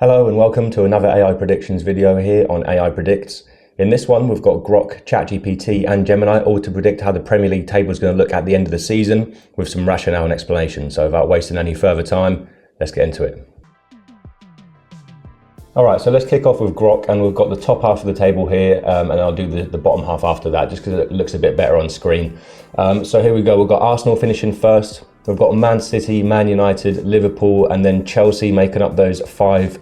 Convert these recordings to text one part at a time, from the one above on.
Hello and welcome to another AI predictions video here on AI Predicts. In this one, we've got Grok, ChatGPT and Gemini all to predict how the Premier League table is going to look at the end of the season with some rationale and explanation. So without wasting any further time, let's get into it. Alright, so let's kick off with Grok, and we've got the top half of the table here, and I'll do the bottom half after that just because it looks a bit better on screen. So here we go, we've got Arsenal finishing first, we've got Man City, Man United, Liverpool and then Chelsea making up those five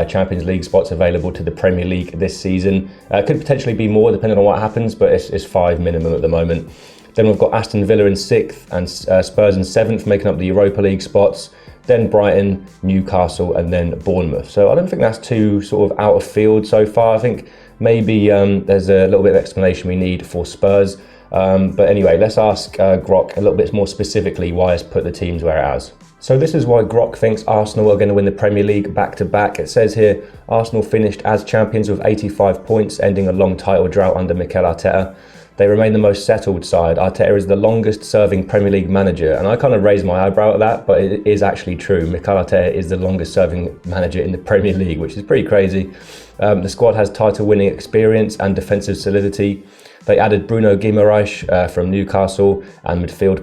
Champions League spots available to the Premier League this season. Could potentially be more depending on what happens, but it's five minimum at the moment. Then we've got Aston Villa in 6th and Spurs in 7th making up the Europa League spots. Then Brighton, Newcastle and then Bournemouth. So I don't think that's too sort of out of field so far. I think maybe there's a little bit of explanation we need for Spurs. But anyway, let's ask Grok a little bit more specifically why it's put the teams where it has. So this is why Grok thinks Arsenal are going to win the Premier League back-to-back. It says here, Arsenal finished as champions with 85 points, ending a long title drought under Mikel Arteta. They remain the most settled side. Arteta is the longest-serving Premier League manager, and I kind of raised my eyebrow at that, but it is actually true. Mikel Arteta is the longest-serving manager in the Premier League, which is pretty crazy. The squad has title-winning experience and defensive solidity. They added Bruno Guimaraes from Newcastle and midfield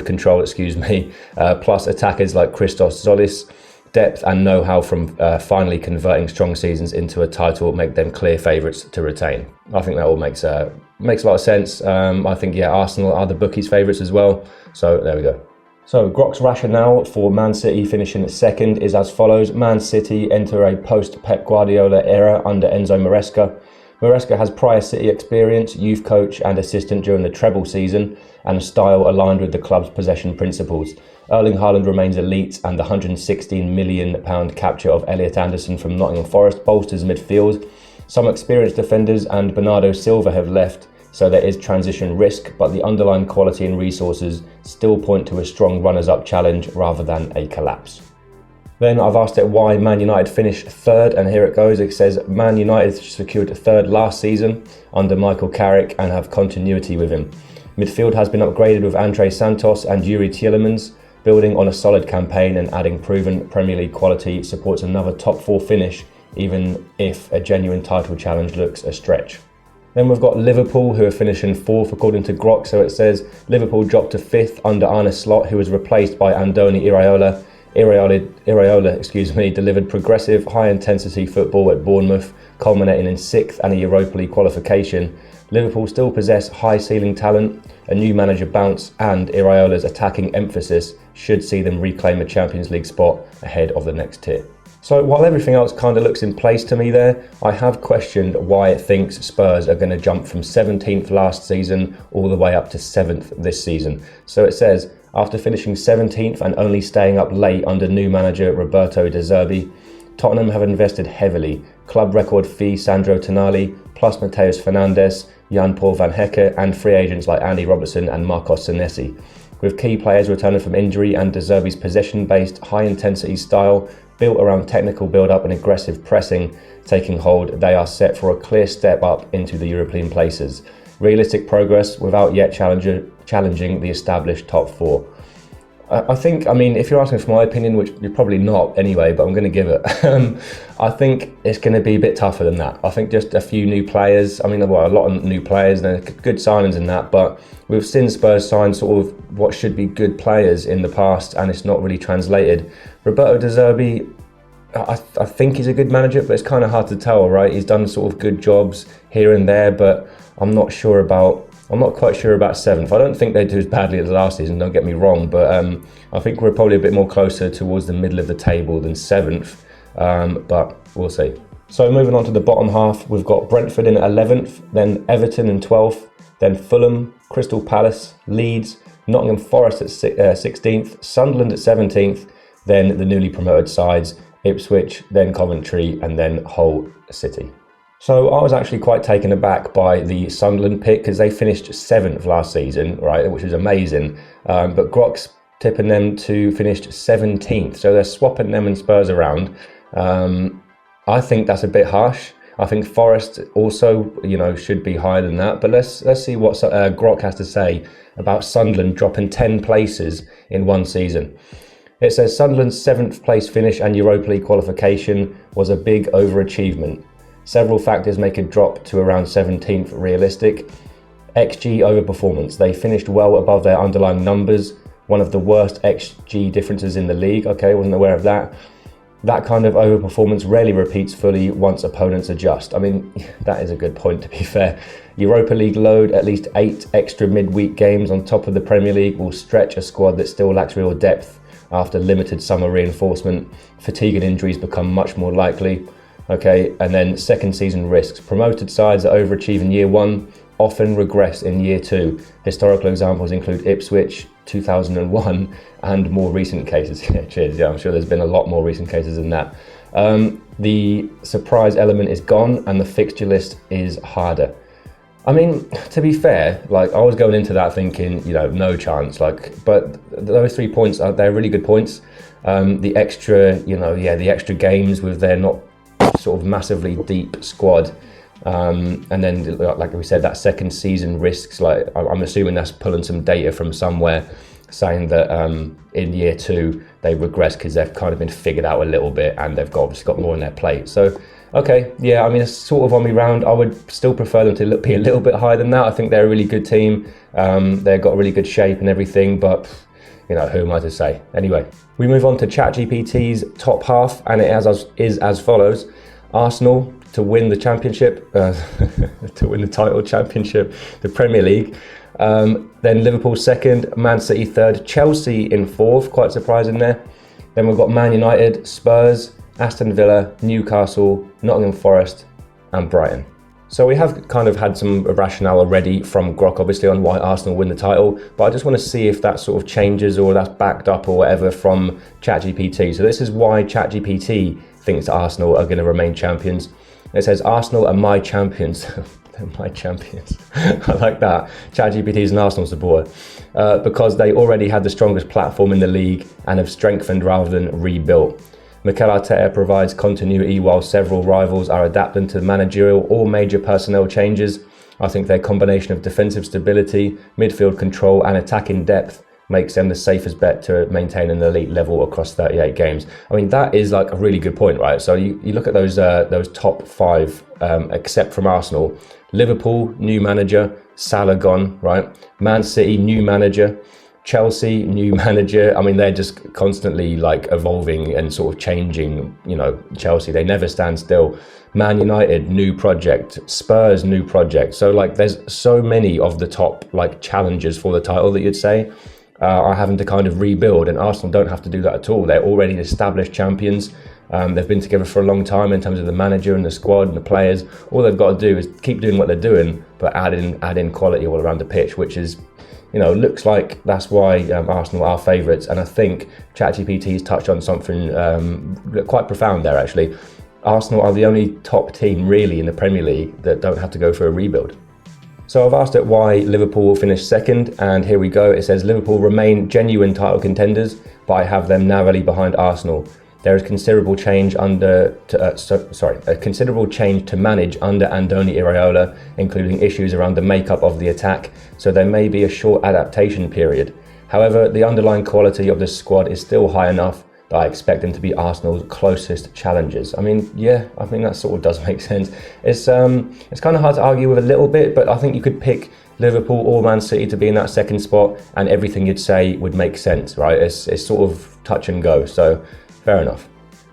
control, plus attackers like Christos Zolis. Depth and know-how from finally converting strong seasons into a title make them clear favourites to retain. I think that all makes a lot of sense. I think, yeah, Arsenal are the bookies' favourites as well. So there we go. So Grok's rationale for Man City finishing second is as follows. Man City enter a post-Pep Guardiola era under Enzo Maresca. Maresca has prior City experience, youth coach and assistant during the treble season, and a style aligned with the club's possession principles. Erling Haaland remains elite, and the £116 million capture of Elliot Anderson from Nottingham Forest bolsters midfield. Some experienced defenders and Bernardo Silva have left, so there is transition risk, but the underlying quality and resources still point to a strong runners-up challenge rather than a collapse. Then I've asked it why Man United finished third, and here it goes. It says Man United secured third last season under Michael Carrick and have continuity with him. Midfield has been upgraded with Andre Santos and Yuri Tielemans. Building on a solid campaign and adding proven Premier League quality supports another top 4 finish, even if a genuine title challenge looks a stretch. Then we've got Liverpool, who are finishing 4th according to Grok. So it says Liverpool dropped to 5th under Arne Slot, who was replaced by Andoni Iraola. Iraola, delivered progressive, high-intensity football at Bournemouth, culminating in 6th and a Europa League qualification. Liverpool still possess high-ceiling talent, a new manager bounce, and Iraola's attacking emphasis should see them reclaim a Champions League spot ahead of the next tier. So while everything else kind of looks in place to me there, I have questioned why it thinks Spurs are going to jump from 17th last season all the way up to 7th this season. So it says, after finishing 17th and only staying up late under new manager Roberto De Zerbi, Tottenham have invested heavily. Club record fee Sandro Tonali, plus Matheus Fernandes, Jan-Paul van Hecke and free agents like Andy Robertson and Marcos Senesi. With key players returning from injury and De Zerbi's possession-based, high-intensity style built around technical build-up and aggressive pressing taking hold, they are set for a clear step up into the European places. Realistic progress without yet challenging the established top 4. I mean, if you're asking for my opinion, which you're probably not anyway, but I'm going to give it. I think it's going to be a bit tougher than that. I think just a few new players. I mean, well, a lot of new players and good signings in that, but we've seen Spurs sign sort of what should be good players in the past, and it's not really translated. Roberto De Zerbi, I think he's a good manager, but it's kind of hard to tell, right? He's done sort of good jobs here and there, but I'm not quite sure about 7th. I don't think they do as badly as last season, don't get me wrong, but I think we're probably a bit more closer towards the middle of the table than 7th, but we'll see. So moving on to the bottom half, we've got Brentford in 11th, then Everton in 12th, then Fulham, Crystal Palace, Leeds, Nottingham Forest at 16th, Sunderland at 17th, then the newly promoted sides, Ipswich, then Coventry, and then Hull City. So I was actually quite taken aback by the Sunderland pick because they finished 7th last season, right, which is amazing. But Grok's tipping them to finish 17th, so they're swapping them and Spurs around. I think that's a bit harsh. I think Forest also, should be higher than that. But let's see what Grok has to say about Sunderland dropping 10 places in one season. It says Sunderland's 7th place finish and Europa League qualification was a big overachievement. Several factors make a drop to around 17th realistic. XG overperformance. They finished well above their underlying numbers. One of the worst XG differences in the league. Okay, wasn't aware of that. That kind of overperformance rarely repeats fully once opponents adjust. I mean, that is a good point, to be fair. Europa League load, at least 8 extra midweek games on top of the Premier League will stretch a squad that still lacks real depth after limited summer reinforcement. Fatigue and injuries become much more likely. Okay, and then second season risks. Promoted sides that overachieve in year 1 often regress in year 2. Historical examples include Ipswich, 2001, and more recent cases. Cheers, yeah, I'm sure there's been a lot more recent cases than that. The surprise element is gone and the fixture list is harder. I mean, to be fair, like I was going into that thinking, no chance, but those 3 points they're really good points. The extra, the extra games with their not sort of massively deep squad. And then, like we said, that second season risks, like I'm assuming that's pulling some data from somewhere saying that in year 2 they regress because they've kind of been figured out a little bit and they've obviously got more on their plate. So, okay, yeah, I mean, it's sort of on me round. I would still prefer them to be a little bit higher than that. I think they're a really good team. They've got really good shape and everything, but who am I to say? Anyway, we move on to ChatGPT's top half, and it is as follows. Arsenal to win the championship, to win the title championship, the Premier League. Then Liverpool second, Man City third, Chelsea in fourth, quite surprising there. Then we've got Man United, Spurs, Aston Villa, Newcastle, Nottingham Forest and Brighton. So we have kind of had some rationale already from Grok, obviously, on why Arsenal win the title, but I just want to see if that sort of changes or that's backed up or whatever from ChatGPT. So this is why ChatGPT thinks that Arsenal are going to remain champions. It says Arsenal are my champions. They're my champions. I like that. ChatGPT is an Arsenal supporter because they already had the strongest platform in the league and have strengthened rather than rebuilt. Mikel Arteta provides continuity while several rivals are adapting to managerial or major personnel changes. I think their combination of defensive stability, midfield control and attacking depth makes them the safest bet to maintain an elite level across 38 games. I mean, that is like a really good point, right? So you look at those top 5, except from Arsenal. Liverpool, new manager, Salah gone, right? Man City, new manager. Chelsea, new manager. I mean, they're just constantly like evolving and sort of changing, Chelsea, they never stand still. Man United, new project. Spurs, new project. So like there's so many of the top like challengers for the title that you'd say are having to kind of rebuild, and Arsenal don't have to do that at all. They're already established champions. They've been together for a long time in terms of the manager and the squad and the players. All they've got to do is keep doing what they're doing, but add in quality all around the pitch, which is, looks like that's why Arsenal are favourites. And I think ChatGPT's touched on something quite profound there, actually. Arsenal are the only top team really in the Premier League that don't have to go for a rebuild. So I've asked it why Liverpool will finish second, and here we go. It says Liverpool remain genuine title contenders, but I have them narrowly behind Arsenal. There is considerable change to manage under Andoni Iraola, including issues around the makeup of the attack, so there may be a short adaptation period. However, the underlying quality of the squad is still high enough that I expect them to be Arsenal's closest challengers. I mean, yeah, I think that sort of does make sense. It's kind of hard to argue with a little bit, but I think you could pick Liverpool or Man City to be in that second spot, and everything you'd say would make sense, right? It's sort of touch and go, so fair enough.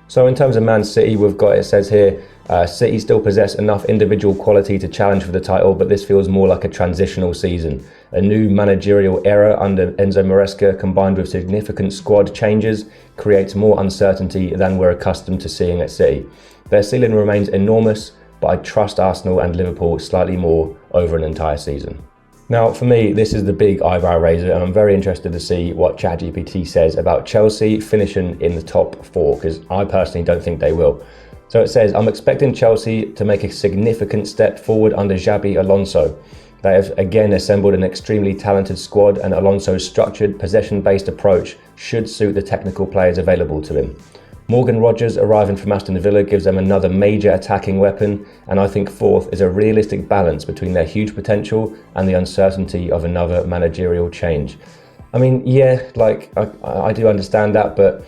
So in terms of Man City, it says here, City still possess enough individual quality to challenge for the title, but this feels more like a transitional season. A new managerial era under Enzo Maresca combined with significant squad changes creates more uncertainty than we're accustomed to seeing at City. Their ceiling remains enormous, but I trust Arsenal and Liverpool slightly more over an entire season. Now, for me, this is the big eyebrow raiser, and I'm very interested to see what ChatGPT says about Chelsea finishing in the top 4, because I personally don't think they will. So it says, I'm expecting Chelsea to make a significant step forward under Xabi Alonso. They have again assembled an extremely talented squad, and Alonso's structured, possession-based approach should suit the technical players available to him. Morgan Rogers arriving from Aston Villa gives them another major attacking weapon, and I think fourth is a realistic balance between their huge potential and the uncertainty of another managerial change. I mean, yeah, like I do understand that, but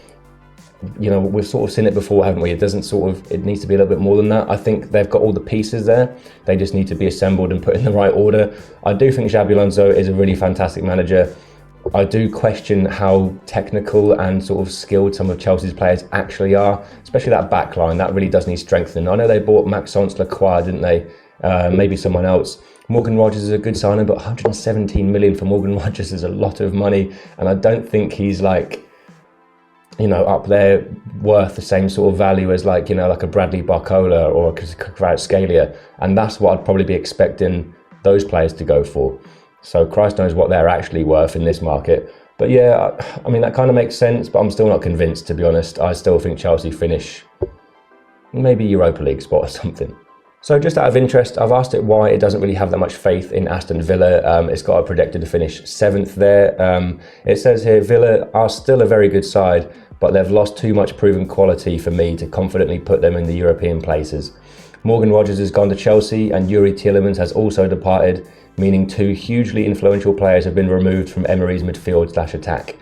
you know, we've sort of seen it before, haven't we? It doesn't sort of, it needs to be a little bit more than that. I think they've got all the pieces there. They just need to be assembled and put in the right order. I do think Xabi Alonso is a really fantastic manager. I do question how technical and sort of skilled some of Chelsea's players actually are, especially that back line. That really does need strengthening. I know they bought Maxence Lacroix, didn't they? Maybe someone else. Morgan Rogers is a good signing, but 117 million for Morgan Rogers is a lot of money. And I don't think he's like, you know, up there worth the same sort of value as like, you know, like a Bradley Barcola or a Kvaratskhelia. And that's what I'd probably be expecting those players to go for. So Christ knows what they're actually worth in this market. But yeah, I mean, that kind of makes sense, but I'm still not convinced, to be honest. I still think Chelsea finish maybe Europa League spot or something. So just out of interest, I've asked it why it doesn't really have that much faith in Aston Villa. It's got a projected to finish 7th there. It says here, Villa are still a very good side, but they've lost too much proven quality for me to confidently put them in the European places. Morgan Rogers has gone to Chelsea and Yuri Tielemans has also departed, meaning two hugely influential players have been removed from Emery's midfield/attack.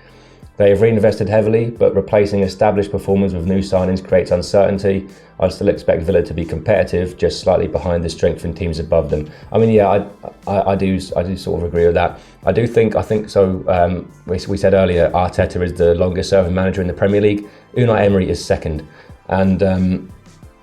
They have reinvested heavily, but replacing established performers with new signings creates uncertainty. I still expect Villa to be competitive, just slightly behind the strengthened teams above them. I mean, yeah, I do sort of agree with that. I think so. We said earlier, Arteta is the longest serving manager in the Premier League. Unai Emery is second, and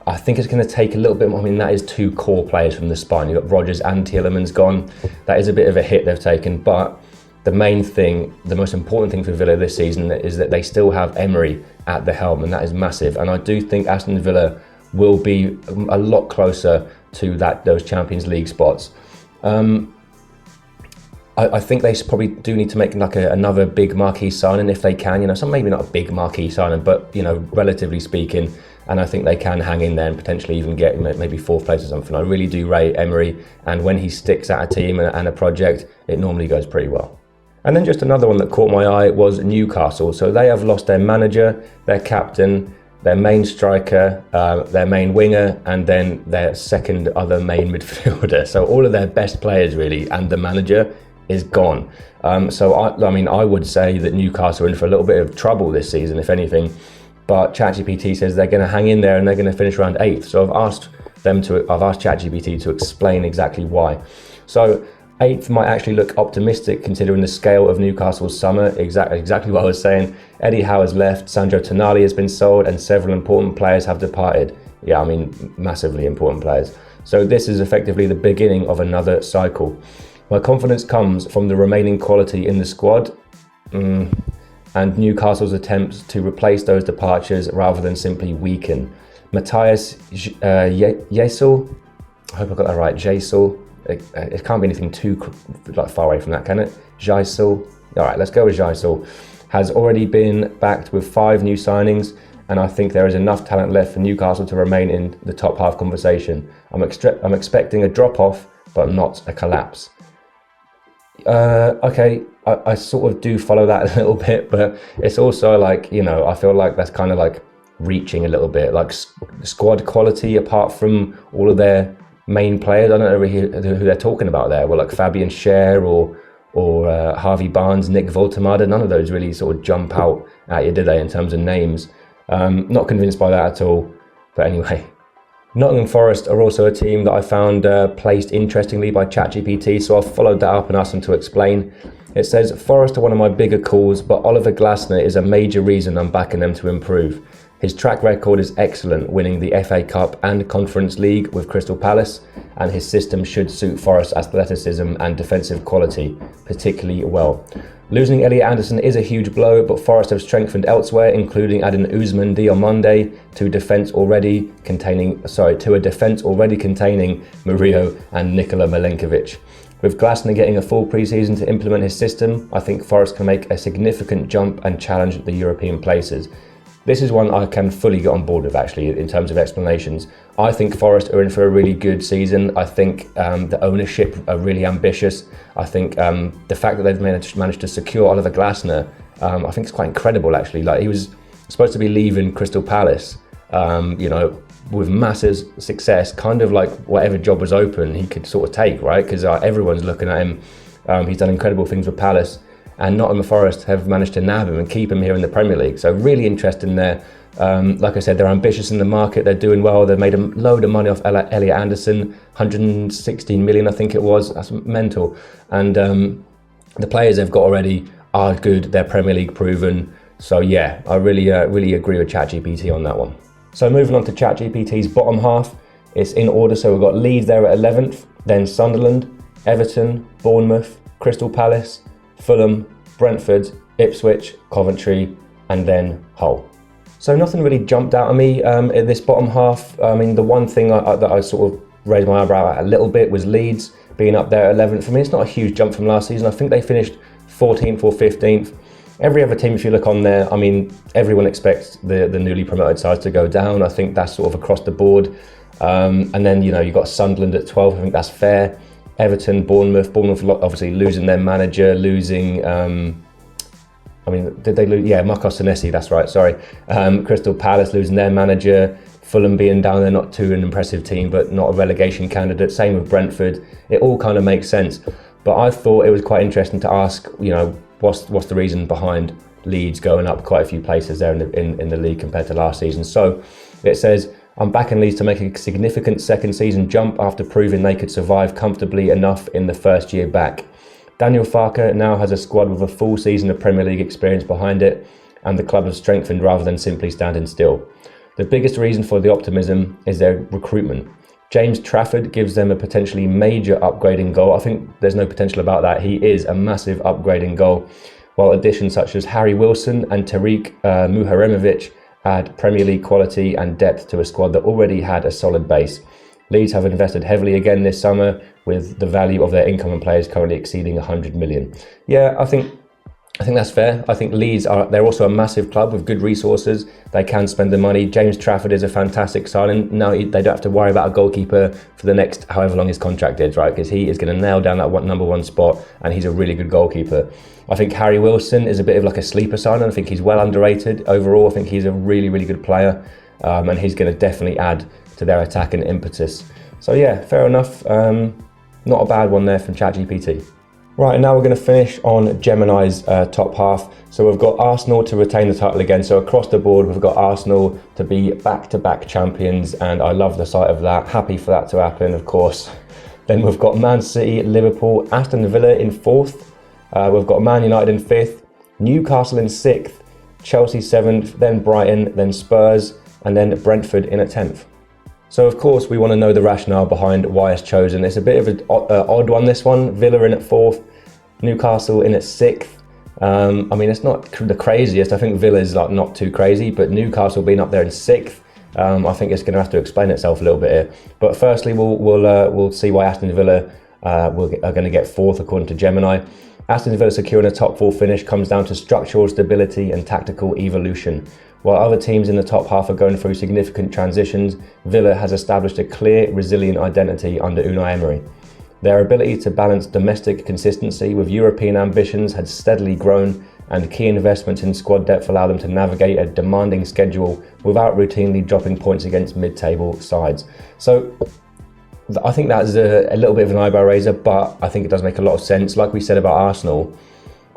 I think it's going to take a little bit more. I mean, that is two core players from the spine. You've got Rogers and Tielemans gone. That is a bit of a hit they've taken, but the main thing, the most important thing for Villa this season is that they still have Emery at the helm, and that is massive. And I do think Aston Villa will be a lot closer to those Champions League spots. I think they probably do need to make like another big marquee signing if they can. You know, maybe not a big marquee signing, but you know, relatively speaking. And I think they can hang in there and potentially even get maybe 4th place or something. I really do rate Emery, and when he sticks at a team and a project, it normally goes pretty well. And then just another one that caught my eye was Newcastle. So they have lost their manager, their captain, their main striker, their main winger, and then their second other main midfielder. So all of their best players really, and the manager is gone. So I mean, I would say that Newcastle are in for a little bit of trouble this season, if anything. But ChatGPT says they're going to hang in there and they're going to finish around 8th. So I've asked ChatGPT to explain exactly why. So 8th might actually look optimistic considering the scale of Newcastle's summer. Exactly what I was saying. Eddie Howe has left, Sandro Tonali has been sold, and several important players have departed. Yeah, I mean, massively important players. So this is effectively the beginning of another cycle. My confidence comes from the remaining quality in the squad and Newcastle's attempts to replace those departures rather than simply weaken. Matthias Jesel, I hope I got that right, Jesel. It can't be anything too far away from that, can it? Jesel. All right, let's go with Jesel. Has already been backed with 5 new signings, and I think there is enough talent left for Newcastle to remain in the top half conversation. I'm expecting a drop-off, but not a collapse. Okay, I sort of do follow that a little bit, but it's also like, you know, I feel like that's kind of like reaching a little bit, like squad quality apart from all of their main players. I don't know really who they're talking about there. Well, like Fabian Schär or Harvey Barnes, Nick Voltemade, none of those really sort of jump out at you, did they, in terms of names? Not convinced by that at all, but anyway. Nottingham Forest are also a team that I found placed interestingly by ChatGPT, so I've followed that up and asked them to explain. It says, Forest are one of my bigger calls, but Oliver Glasner is a major reason I'm backing them to improve. His track record is excellent, winning the FA Cup and Conference League with Crystal Palace, and his system should suit Forest's athleticism and defensive quality particularly well. Losing Elliot Anderson is a huge blow, but Forest have strengthened elsewhere, including adding Ousmane Diomande to a defence already containing Murillo and Nikola Milenkovic. With Glasner getting a full pre-season to implement his system, I think Forest can make a significant jump and challenge the European places. This is one I can fully get on board with, actually, in terms of explanations. I think Forest are in for a really good season. I think the ownership are really ambitious. I think the fact that they've managed to secure Oliver Glasner, I think it's quite incredible, actually. Like, he was supposed to be leaving Crystal Palace, you know, with massive success, kind of like whatever job was open he could sort of take, right? Because everyone's looking at him. He's done incredible things with Palace. and Nottingham Forest have managed to nab him and keep him here in the Premier League. So really interesting there. Like I said, they're ambitious in the market, they're doing well, they've made a load of money off Elliot Anderson, 116 million I think it was, that's mental. And the players they've got already are good, they're Premier League proven. So yeah, I really agree with ChatGPT on that one. So moving on to ChatGPT's bottom half, it's in order. So we've got Leeds there at 11th, then Sunderland, Everton, Bournemouth, Crystal Palace, Fulham, Brentford, Ipswich, Coventry, and then Hull. So nothing really jumped out at me in this bottom half. I mean, the one thing that I sort of raised my eyebrow at a little bit was Leeds being up there at 11th. For me, it's not a huge jump from last season. I think they finished 14th or 15th. Every other team, if you look on there, I mean, everyone expects the newly promoted sides to go down. I think that's sort of across the board. And then, you've got Sunderland at 12. I think that's fair. Everton, Bournemouth obviously losing their manager, losing, did they lose? Yeah, Marcos Senesi, that's right, sorry. Crystal Palace losing their manager, Fulham being down there, not too an impressive team, but not a relegation candidate. Same with Brentford. It all kind of makes sense. But I thought it was quite interesting to ask, what's the reason behind Leeds going up quite a few places there in the league compared to last season. So it says, I'm backing Leeds to make a significant second season jump after proving they could survive comfortably enough in the first year back. Daniel Farke now has a squad with a full season of Premier League experience behind it, and the club has strengthened rather than simply standing still. The biggest reason for the optimism is their recruitment. James Trafford gives them a potentially major upgrading goal. I think there's no potential about that. He is a massive upgrading goal, while additions such as Harry Wilson and Tariq Muharemovic add Premier League quality and depth to a squad that already had a solid base. Leeds have invested heavily again this summer, with the value of their incoming players currently exceeding 100 million. Yeah, I think that's fair. I think Leeds they're also a massive club with good resources. They can spend the money. James Trafford is a fantastic signing. Now they don't have to worry about a goalkeeper for the next however long his contract is, right? Because he is going to nail down that number one spot, and he's a really good goalkeeper. I think Harry Wilson is a bit of like a sleeper signing. I think he's well underrated overall. I think he's a really, really good player, and he's going to definitely add to their attack and impetus. So yeah, fair enough. Not a bad one there from ChatGPT. Right, and now we're going to finish on Gemini's top half. So we've got Arsenal to retain the title again. So across the board, we've got Arsenal to be back-to-back champions, and I love the sight of that. Happy for that to happen, of course. Then we've got Man City, Liverpool, Aston Villa in 4th. We've got Man United in 5th, Newcastle in 6th, Chelsea 7th, then Brighton, then Spurs, and then Brentford in at 10th. So of course we want to know the rationale behind why it's chosen. It's a bit of an odd one, this one. Villa in at 4th, Newcastle in at 6th. It's not the craziest. I think Villa's not too crazy, but Newcastle being up there in 6th, I think it's going to have to explain itself a little bit here. But firstly, we'll see why Aston Villa are going to get 4th according to Gemini. Aston Villa securing a top 4 finish comes down to structural stability and tactical evolution. While other teams in the top half are going through significant transitions, Villa has established a clear, resilient identity under Unai Emery. Their ability to balance domestic consistency with European ambitions has steadily grown, and key investments in squad depth allow them to navigate a demanding schedule without routinely dropping points against mid-table sides. So I think that's a little bit of an eyebrow raiser, but I think it does make a lot of sense. Like we said about Arsenal,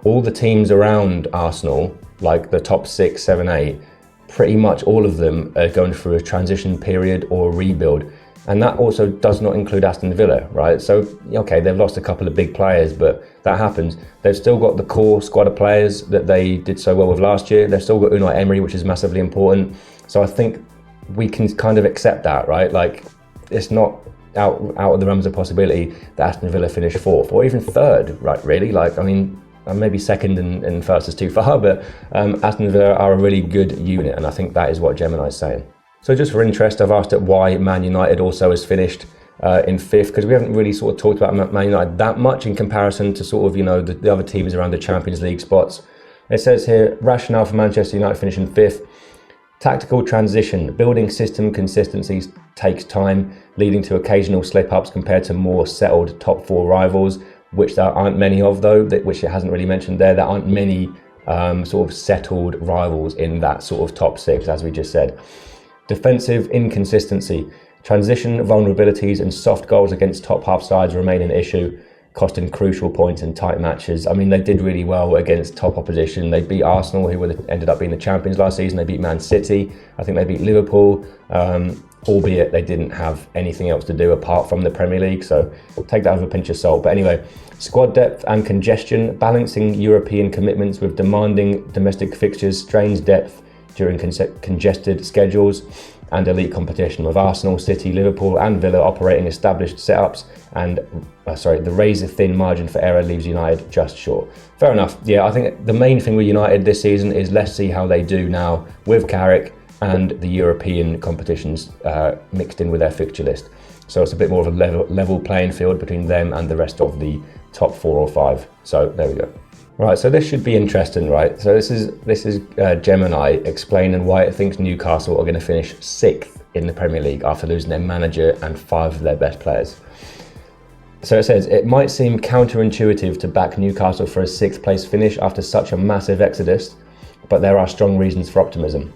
all the teams around Arsenal, like the top 6, 7, 8, pretty much all of them are going through a transition period or a rebuild. And that also does not include Aston Villa, right? So, okay, they've lost a couple of big players, but that happens. They've still got the core squad of players that they did so well with last year. They've still got Unai Emery, which is massively important. So I think we can kind of accept that, right? Like, it's not out of the realms of possibility that Aston Villa finish 4th or even 3rd, right? Really? Maybe 2nd and 1st is too far, but Aston Villa are a really good unit, and I think that is what Gemini is saying. So just for interest, I've asked it why Man United also has finished in 5th, because we haven't really sort of talked about Man United that much in comparison to sort of, the other teams around the Champions League spots. It says here, rationale for Manchester United finishing 5th. Tactical transition. Building system consistency takes time, leading to occasional slip-ups compared to more settled top 4 rivals, which there aren't many of though, which it hasn't really mentioned there. There aren't many sort of settled rivals in that sort of top 6, as we just said. Defensive inconsistency. Transition vulnerabilities and soft goals against top half sides remain an issue. costing crucial points in tight matches. I mean, they did really well against top opposition. They beat Arsenal, who ended up being the champions last season. They beat Man City. I think they beat Liverpool, albeit they didn't have anything else to do apart from the Premier League. So take that with a pinch of salt. But anyway, squad depth and congestion, balancing European commitments with demanding domestic fixtures, strains depth during congested schedules and elite competition, with Arsenal, City, Liverpool and Villa operating established setups, and the razor-thin margin for error leaves United just short. Fair enough. Yeah, I think the main thing with United this season is let's see how they do now with Carrick and the European competitions mixed in with their fixture list. So it's a bit more of a level playing field between them and the rest of the top 4 or 5. So there we go. Right, so this should be interesting, right? So this is Gemini explaining why it thinks Newcastle are going to finish 6th in the Premier League after losing their manager and 5 of their best players. So it says, it might seem counterintuitive to back Newcastle for a 6th place finish after such a massive exodus, but there are strong reasons for optimism.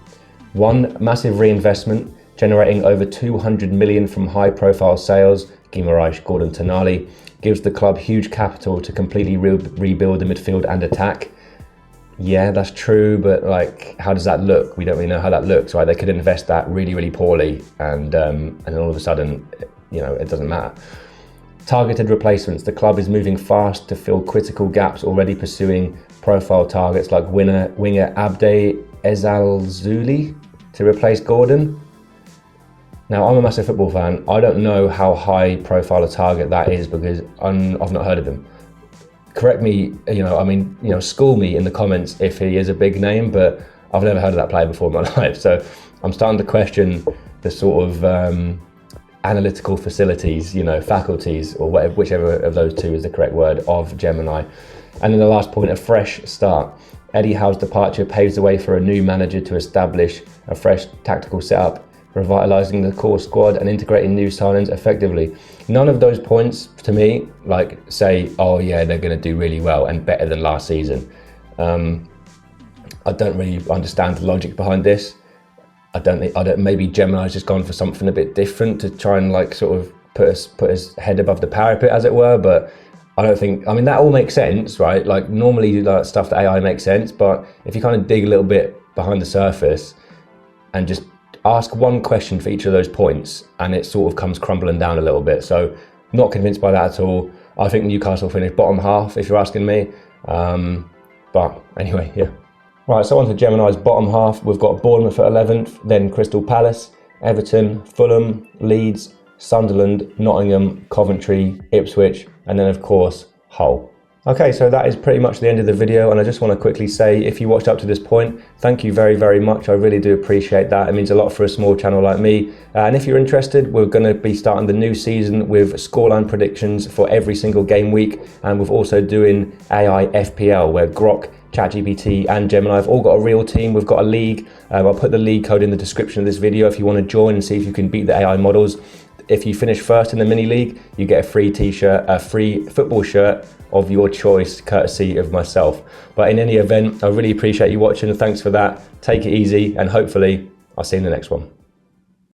1, massive reinvestment, generating over 200 million from high-profile sales, Guimaraes, Gordon, Tonali, gives the club huge capital to completely rebuild the midfield and attack. Yeah, that's true, but like, how does that look? We don't really know how that looks, right? They could invest that really, really poorly, and then all of a sudden, it doesn't matter. Targeted replacements. The club is moving fast to fill critical gaps, already pursuing profile targets like winger Abde Ezalzouli to replace Gordon. Now, I'm a massive football fan. I don't know how high profile a target that is because I've not heard of him. Correct me, school me in the comments if he is a big name, but I've never heard of that player before in my life. So I'm starting to question the sort of analytical facilities, faculties, or whatever, whichever of those two is the correct word, of Gemini. And then the last point, a fresh start. Eddie Howe's departure paves the way for a new manager to establish a fresh tactical setup, revitalising the core squad and integrating new signings effectively. None of those points to me say, oh yeah, they're going to do really well and better than last season. I don't really understand the logic behind this. Maybe Gemini's just gone for something a bit different to try and sort of put his head above the parapet, as it were, but I don't think, that all makes sense, right? Normally stuff that AI makes sense, but if you kind of dig a little bit behind the surface and just ask one question for each of those points, and it sort of comes crumbling down a little bit. So not convinced by that at all. I think Newcastle finished bottom half, if you're asking me. But anyway, yeah. Right, so on to Gemini's bottom half. We've got Bournemouth at 11th, then Crystal Palace, Everton, Fulham, Leeds, Sunderland, Nottingham, Coventry, Ipswich, and then of course, Hull. Okay, so that is pretty much the end of the video, and I just want to quickly say, if you watched up to this point, thank you very, very much. I really do appreciate that. It means a lot for a small channel like me. And if you're interested, we're going to be starting the new season with scoreline predictions for every single game week, and we're also doing AI FPL, where Grok, ChatGPT and Gemini have all got a real team. We've got a league. I'll put the league code in the description of this video if you want to join and see if you can beat the AI models. If you finish first in the mini league, you get a free t-shirt, a free football shirt of your choice, courtesy of myself. But in any event, I really appreciate you watching. Thanks for that. Take it easy, and hopefully I'll see you in the next one.